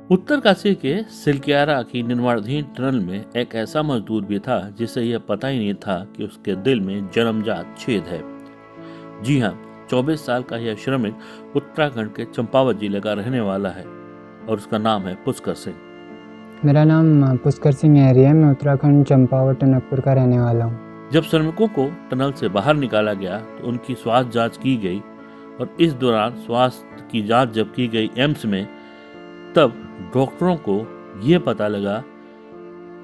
उत्तरकाशी के सिलक्यारा की निर्माणाधीन टनल में एक ऐसा मजदूर भी था जिसे यह पता ही नहीं था कि उसके दिल में जन्मजात छेद है। जी हाँ, 24 साल का यह श्रमिक उत्तराखंड के चंपावत जिले का रहने वाला है और उसका नाम है पुष्कर सिंह। मेरा नाम पुष्कर सिंह एरी है। मैं उत्तराखंड चंपावत टनकपुर का रहने वाला हूँ। जब श्रमिकों को टनल से बाहर निकाला गया तो उनकी स्वास्थ्य जांच की गई और इस दौरान स्वास्थ्य की जांच जब की गई एम्स में, तब डॉक्टरों को यह पता लगा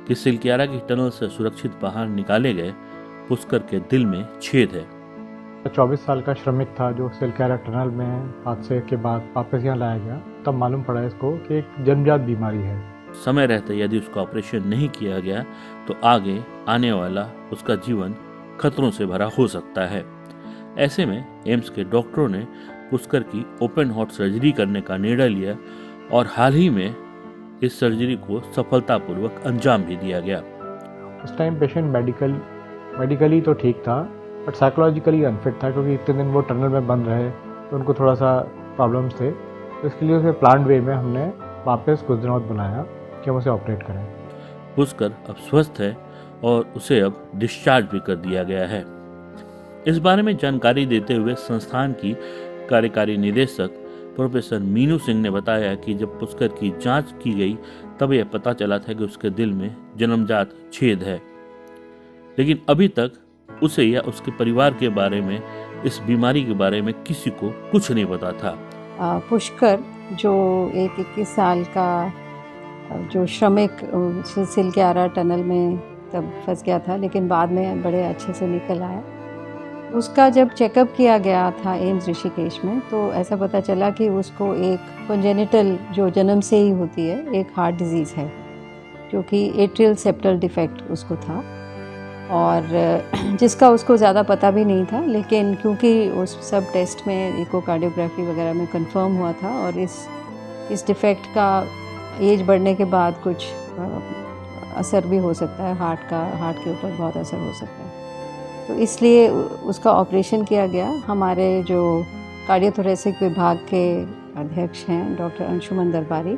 कि सिलक्यारा की टनल से सुरक्षित बाहर निकाले गए पुष्कर के दिल में छेद है। 24 साल का श्रमिक था जो सिलक्यारा टनल में हादसे के बाद वापस यहाँ लाया गया। तब मालूम पड़ा इसको कि एक जन्मजात बीमारी है। समय रहते यदि उसका ऑपरेशन नहीं किया गया तो आगे आने वाला उसका जीवन खतरों से भरा हो सकता है। ऐसे में एम्स के डॉक्टरों ने पुष्कर की ओपन हार्ट सर्जरी करने का निर्णय लिया और हाल ही में इस सर्जरी को सफलतापूर्वक अंजाम भी दिया गया। उस टाइम पेशेंट मेडिकली तो ठीक था, बट साइकोलॉजिकली अनफिट था, क्योंकि इतने दिन वो टनल में बंद रहे तो उनको थोड़ा सा प्रॉब्लम्स थे। तो इसके लिए उसे प्लान्ड वे में हमने वापस कुछ दिनों बाद बुलाया कि हम उसे ऑपरेट करें। पुष्कर अब स्वस्थ है और उसे अब डिस्चार्ज भी कर दिया गया है। इस बारे में जानकारी देते हुए संस्थान की कार्यकारी निदेशक प्रोफेसर मीनू सिंह ने बताया कि जब पुष्कर की जांच की गई तब यह पता चला था कि उसके दिल में जन्मजात छेद है, लेकिन अभी तक उसे या उसके परिवार के बारे में, इस बीमारी के बारे में किसी को कुछ नहीं पता था। पुष्कर जो एक 21 साल का जो श्रमिक सिलक्यारा टनल में तब फंस गया था, लेकिन बाद में बड़े अच्छे से निकल आया। उसका जब चेकअप किया गया था एम्स ऋषिकेश में, तो ऐसा पता चला कि उसको एक कॉन्जेनिटल जो जन्म से ही होती है एक हार्ट डिजीज़ है, जो कि एट्रियल सेप्टल डिफेक्ट उसको था और जिसका उसको ज़्यादा पता भी नहीं था। लेकिन क्योंकि उस सब टेस्ट में इकोकार्डियोग्राफी वगैरह में कंफर्म हुआ था और इस डिफेक्ट का एज बढ़ने के बाद कुछ असर भी हो सकता है, हार्ट के ऊपर बहुत असर हो सकता है, तो इसलिए उसका ऑपरेशन किया गया। हमारे जो कार्डियोथोरेसिक विभाग के अध्यक्ष हैं डॉक्टर अंशुमन दरबारी,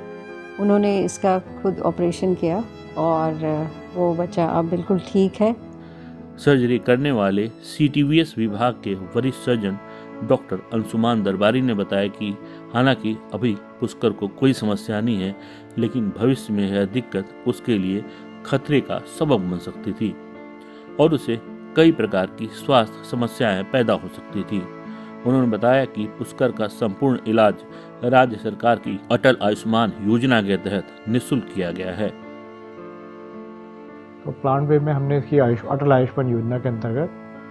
उन्होंने इसका खुद ऑपरेशन किया और वो बच्चा अब बिल्कुल ठीक है। सर्जरी करने वाले सीटीवीएस विभाग के वरिष्ठ सर्जन डॉक्टर अंशुमान दरबारी ने बताया कि हालांकि अभी पुष्कर को कोई समस्या नहीं है, लेकिन भविष्य में यह दिक्कत उसके लिए खतरे का सबब बन सकती थी और उसे कई प्रकार की स्वास्थ्य समस्याएं पैदा हो सकती थी। उन्होंने बताया कि पुष्कर का संपूर्ण इलाज राज्य सरकार की अटल आयुष्मान योजना के तहत निःशुल्क किया गया है। तो प्लान्ड वे में हमने इसकी अटल आयुष्मान योजना के अंतर्गत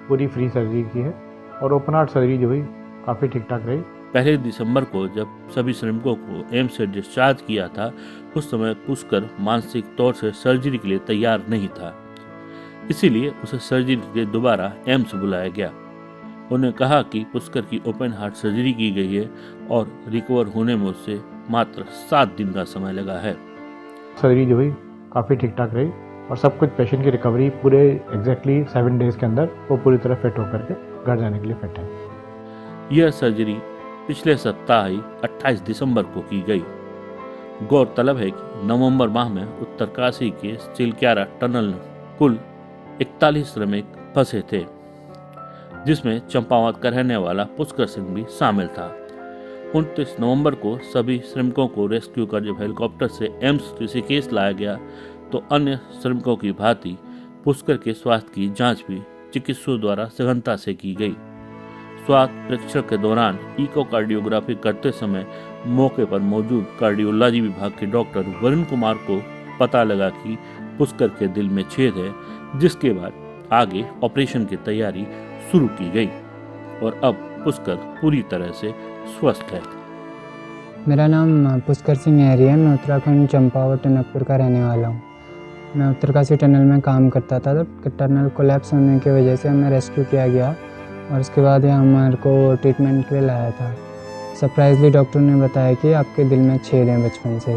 पूरी फ्री सर्जरी की है और ओपन हार्ट सर्जरी जो हुई काफ़ी ठीक ठाक रही। 1 दिसंबर को जब सभी श्रमिकों को एम्स से डिस्चार्ज किया था, उस समय पुष्कर मानसिक तौर से सर्जरी के लिए तैयार नहीं था, इसीलिए उसे सर्जरी के लिए दोबारा एम्स बुलाया गया। उन्होंने कहा कि पुष्कर की ओपन हार्ट सर्जरी की गई है और रिकवर होने में उससे मात्र 7 दिन का समय लगा है। सर्जरी जो हुई काफ़ी ठीक ठाक रही और सब कुछ पेशेंट की रिकवरी पूरे एग्जैक्टली 7 डेज के अंदर वो पूरी तरह फिट होकर के घर जाने के लिए फिट है। यह सर्जरी पिछले सप्ताह ही 28 दिसंबर को की गई। गौरतलब है कि नवंबर माह में उत्तरकाशी के सिलक्यारा टनल कुल 41 श्रमिक फंसे थे, जिसमें चंपावत का रहने वाला पुष्कर सिंह भी शामिल था। 29 नवंबर को सभी श्रमिकों को रेस्क्यू कर जब हेलीकॉप्टर से एम्स ऋषिकेश लाया गया तो अन्य श्रमिकों की भांति पुष्कर के स्वास्थ्य की जांच भी चिकित्सकों द्वारा सघनता से की गई। स्वास्थ्य परीक्षण के दौरान इकोकार्डियोग्राफी करते समय मौके पर मौजूद कार्डियोलॉजी विभाग के डॉक्टर वरुण कुमार को पता लगा कि पुष्कर के दिल में छेद है, जिसके बाद आगे ऑपरेशन की तैयारी शुरू की गई और अब पुष्कर पूरी तरह से स्वस्थ है। मेरा नाम पुष्कर सिंह एरी है। मैं उत्तराखंड चंपावत टनकपुर का रहने वाला हूँ। मैं उत्तरकाशी टनल में काम करता था, तो टनल कोलैप्स होने की वजह से हमें रेस्क्यू किया गया और उसके बाद यहाँ हमारे को ट्रीटमेंट के लिए लाया था। सरप्राइजली डॉक्टर ने बताया कि आपके दिल में छेद है बचपन से,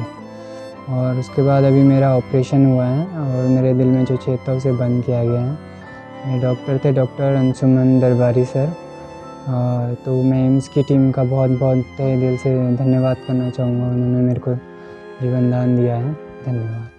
और उसके बाद अभी मेरा ऑपरेशन हुआ है और मेरे दिल में जो छेद था उसे बंद किया गया है। मेरे डॉक्टर थे डॉक्टर अंशुमन दरबारी सर। तो मैं एम्स की टीम का बहुत बहुत तहे दिल से धन्यवाद करना चाहूँगा। उन्होंने मेरे को जीवन दान दिया है। धन्यवाद।